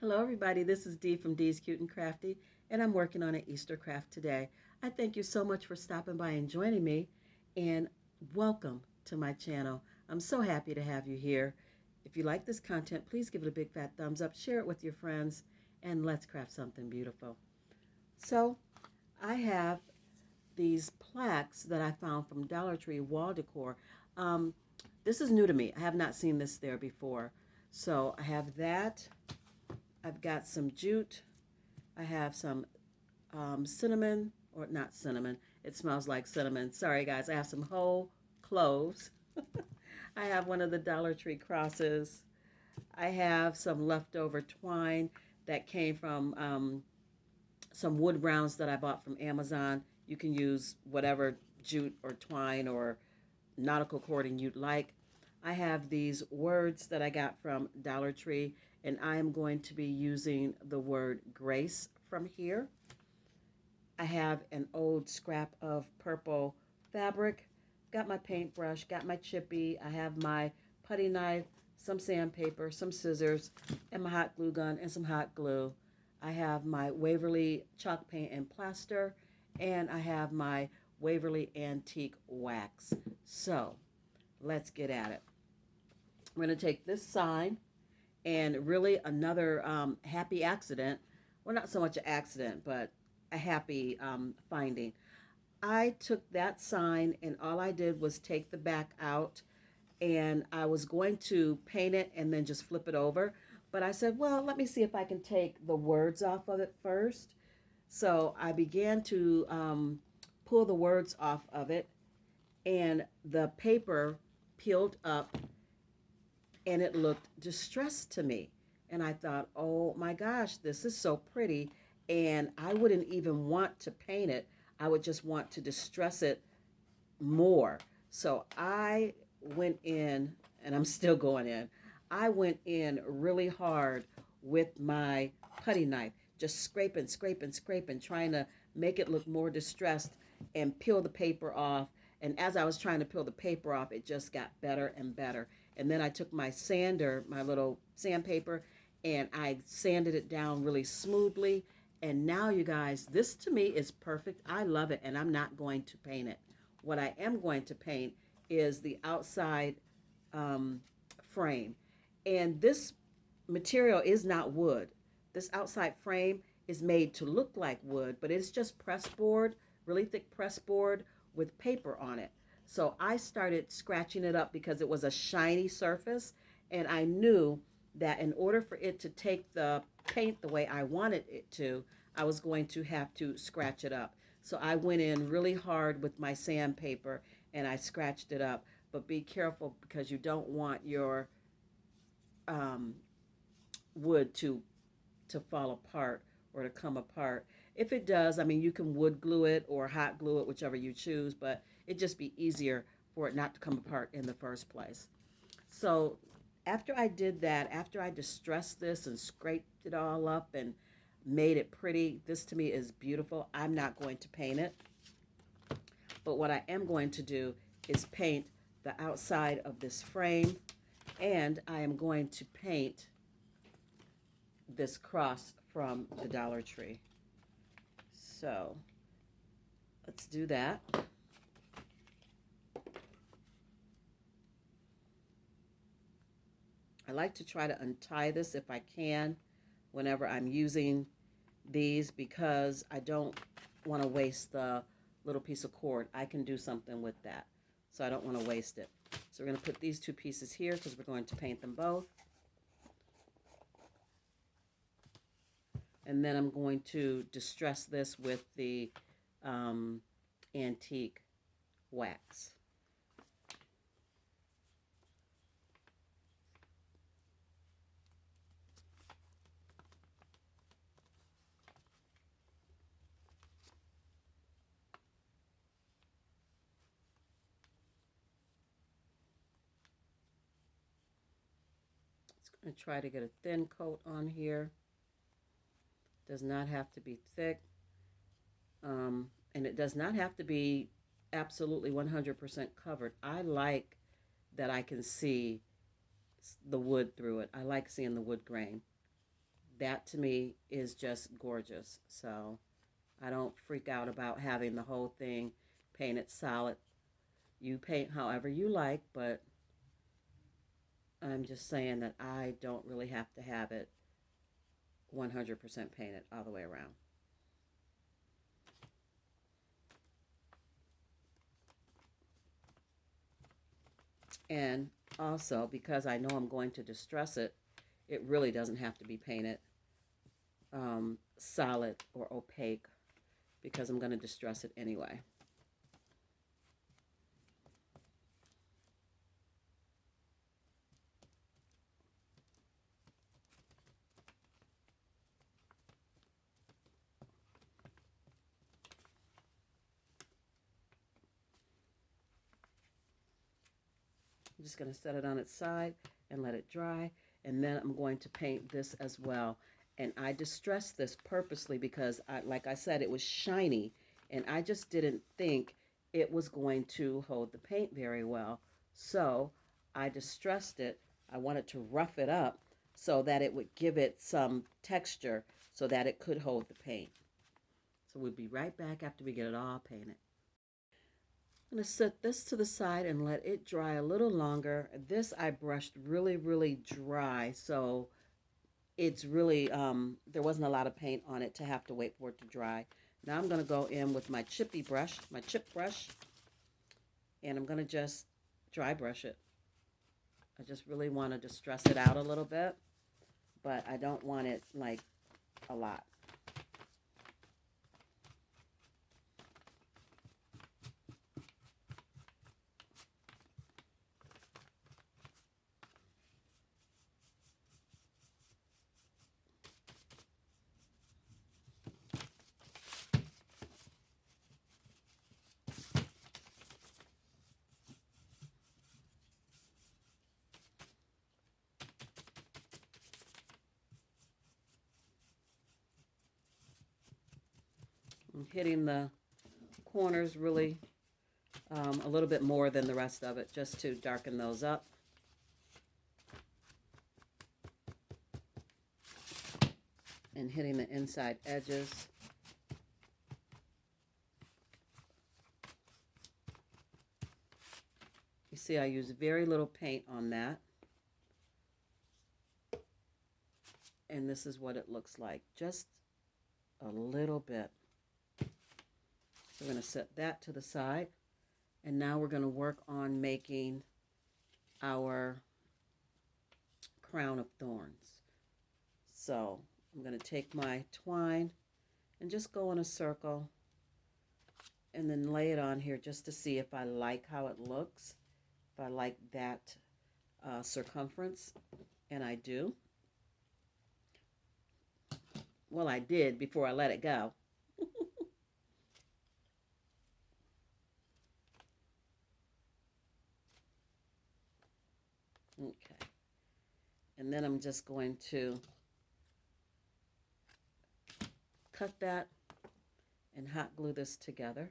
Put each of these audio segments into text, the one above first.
Hello everybody, this is Dee from sCuteNCrafty, and I'm working on an Easter craft today. I thank you so much for stopping by and joining me, and welcome to my channel. I'm so happy to have you here. If you like this content, please give it a big fat thumbs up, share it with your friends, and let's craft something beautiful. So, I have these plaques that I found from Dollar Tree wall decor. Um, this is new to me. I have not seen this there before. So I have that. I've got some jute. I have some cinnamon, or not cinnamon. It smells like cinnamon. Sorry, guys. I have some whole cloves. I have one of the Dollar Tree crosses. I have some leftover twine that came from some wood rounds that I bought from Amazon. You can use whatever jute or twine or nautical cording you'd like. I have these words that I got from Dollar Tree, and I am going to be using the word grace from here. I have an old scrap of purple fabric. Got my paintbrush, got my chippy. I have my putty knife, some sandpaper, some scissors, and my hot glue gun and some hot glue. I have my Waverly chalk paint and plaster, and I have my Waverly antique wax. So let's get at it. We're going to take this sign and really another happy accident. Well, not so much an accident, but a happy finding. I took that sign and all I did was take the back out, and I was going to paint it and then just flip it over. But I said, well, let me see if I can take the words off of it first. So I began to pull the words off of it, and the paper peeled up and it looked distressed to me. And I thought, oh my gosh, this is so pretty. And I wouldn't even want to paint it. I would just want to distress it more. So I went in, and I'm still going in. I went in really hard with my putty knife, just scraping, scraping, scraping, trying to make it look more distressed and peel the paper off. And as I was trying to peel the paper off, it just got better and better. And then I took my sander, my little sandpaper, and I sanded it down really smoothly. And now, you guys, this to me is perfect. I love it, and I'm not going to paint it. What I am going to paint is the outside um, frame. And this material is not wood. This outside frame is made to look like wood, but it's just press board, really thick press board with paper on it. So I started scratching it up because it was a shiny surface, and I knew that in order for it to take the paint the way I wanted it to, I was going to have to scratch it up. So I went in really hard with my sandpaper and I scratched it up. But be careful because you don't want your um, wood to fall apart or to come apart. If it does, I mean, you can wood glue it or hot glue it, whichever you choose, but it'd just be easier for it not to come apart in the first place. So after I did that, after I distressed this and scraped it all up and made it pretty, this to me is beautiful. I'm not going to paint it, but what I am going to do is paint the outside of this frame, and I am going to paint this cross from the Dollar Tree. So let's do that. I like to try to untie this if I can whenever I'm using these because I don't want to waste the little piece of cord. I can do something with that, so I don't want to waste it. So we're going to put these two pieces here because we're going to paint them both. And then I'm going to distress this with the antique wax. It's going to try to get a thin coat on here. Does not have to be thick. And it does not have to be absolutely 100% covered. I like that I can see the wood through it. I like seeing the wood grain. that to me is just gorgeous. So I don't freak out about having the whole thing painted solid. You paint however you like, but I'm just saying that I don't really have to have it 100% painted all the way around. And also, because I know I'm going to distress it, it really doesn't have to be painted solid or opaque because I'm going to distress it anyway. I'm just going to set it on its side and let it dry. And then I'm going to paint this as well. And I distressed this purposely because, like I said, it was shiny. And I just didn't think it was going to hold the paint very well. So I distressed it. I wanted to rough it up so that it would give it some texture so that it could hold the paint. So we'll be right back after we get it all painted. I'm going to set this to the side and let it dry a little longer. This I brushed really, really dry, so it's really, there wasn't a lot of paint on it to have to wait for it to dry. Now I'm going to go in with my chippy brush, my chip brush, and I'm going to just dry brush it. I just really want to distress it out a little bit, but I don't want it like a lot. I'm hitting the corners really a little bit more than the rest of it just to darken those up. And hitting the inside edges. You see I use very little paint on that. And this is what it looks like, just a little bit. So we're going to set that to the side. And now we're going to work on making our crown of thorns. So I'm going to take my twine and just go in a circle and then lay it on here just to see if I like how it looks, if I like that circumference, and I do. Well, I did before I let it go. Okay. And then I'm just going to cut that and hot glue this together.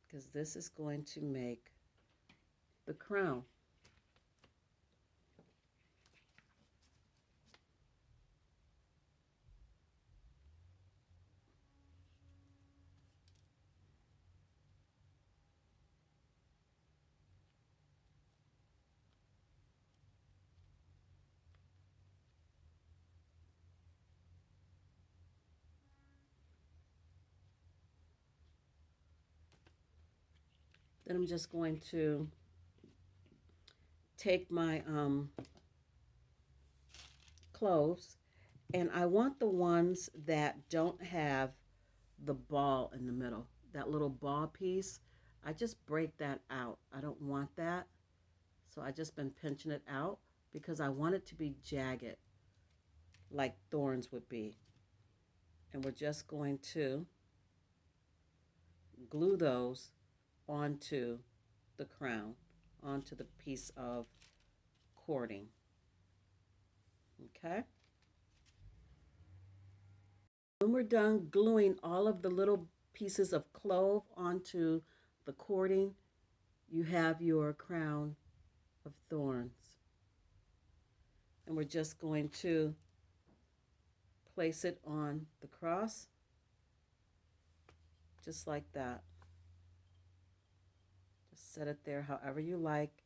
Because this is going to make the crown. Then I'm just going to take my cloves, and I want the ones that don't have the ball in the middle, that little ball piece. I just break that out. I don't want that. So I just been pinching it out because I want it to be jagged like thorns would be. And we're just going to glue those onto the crown, onto the piece of cording. Okay? When we're done gluing all of the little pieces of clove onto the cording, you have your crown of thorns. And we're just going to place it on the cross, just like that. Just set it there however you like,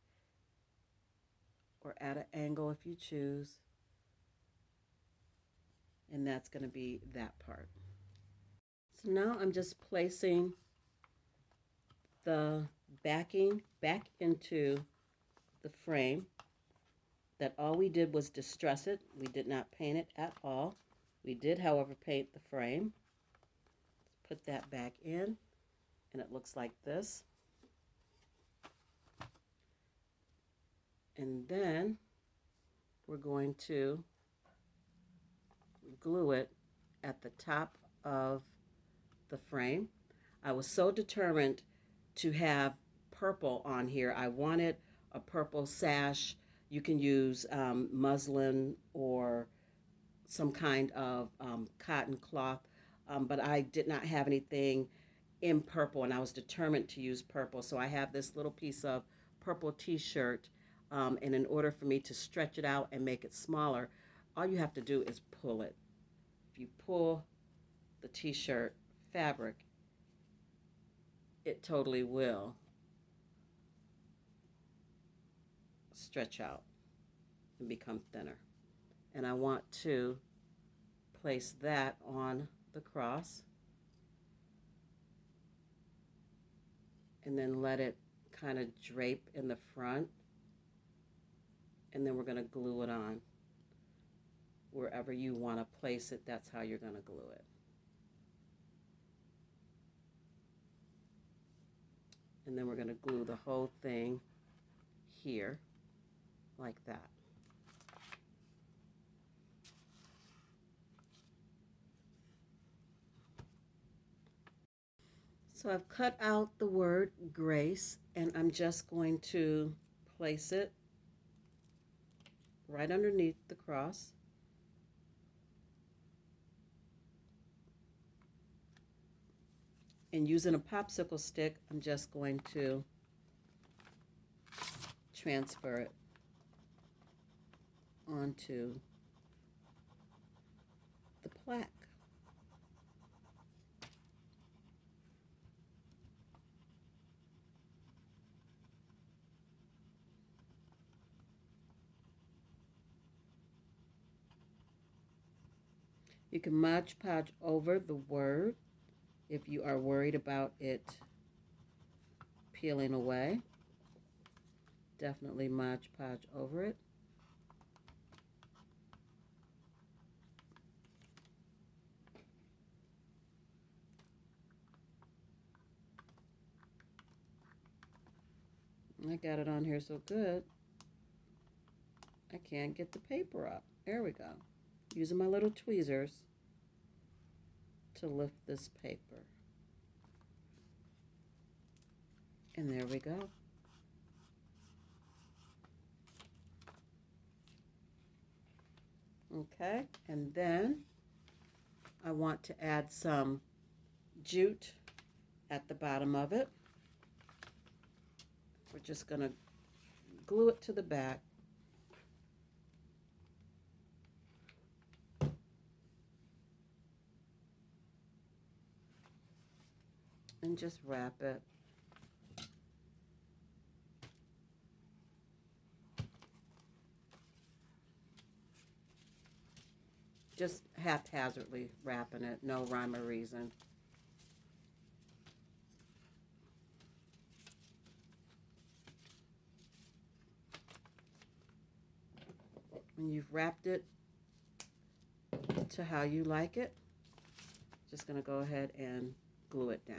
or at an angle if you choose. And that's going to be that part. So now I'm just placing the backing back into the frame. That all we did was distress it. We did not paint it at all. We did, however, paint the frame. Let's put that back in, and it looks like this. And then we're going to glue it at the top of the frame. I was so determined to have purple on here. I wanted a purple sash. You can use muslin or some kind of cotton cloth, but I did not have anything in purple, and I was determined to use purple. So I have this little piece of purple t-shirt, and in order for me to stretch it out and make it smaller, all you have to do is pull it. If you pull the t-shirt fabric, it totally will stretch out and become thinner. And I want to place that on the cross and then let it kind of drape in the front, and then we're going to glue it on. Wherever you want to place it, that's how you're going to glue it. And then we're going to glue the whole thing here like that. So I've cut out the word grace, and I'm just going to place it right underneath the cross. And using a popsicle stick, I'm just going to transfer it onto the plaque. You can Mod Podge over the word if you are worried about it peeling away. Definitely Mod Podge over it. I got it on here so good, I can't get the paper up. There we go. Using my little tweezers to lift this paper. And there we go. Okay, and then I want to add some jute at the bottom of it. We're just going to glue it to the back. And just wrap it. Just haphazardly wrapping it, no rhyme or reason. When you've wrapped it to how you like it, just going to go ahead and glue it down.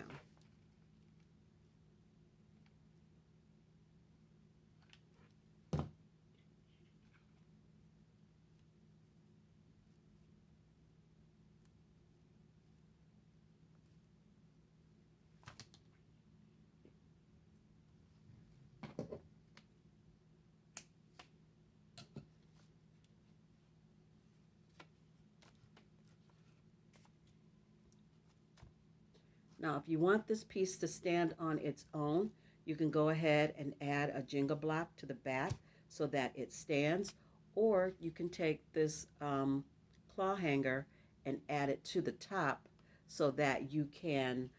Now, if you want this piece to stand on its own, you can go ahead and add a jingle block to the back so that it stands, or you can take this claw hanger and add it to the top so that you can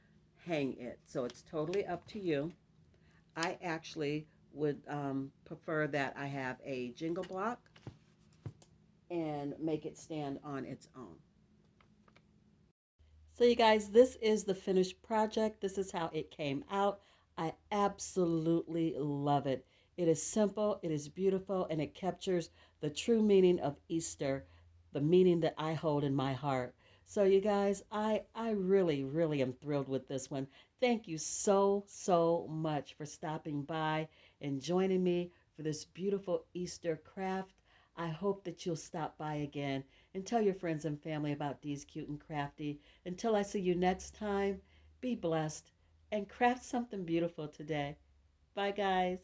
hang it. So it's totally up to you. I actually would prefer that I have a jingle block and make it stand on its own. So you guys, this is the finished project. This is how it came out. I absolutely love it. It is simple, it is beautiful, and it captures the true meaning of Easter, the meaning that I hold in my heart. So you guys, I really, really am thrilled with this one. Thank you so, so much for stopping by and joining me for this beautiful Easter craft. I hope that you'll stop by again and tell your friends and family about Dee's Cute and Crafty. Until I see you next time, be blessed and craft something beautiful today. Bye, guys.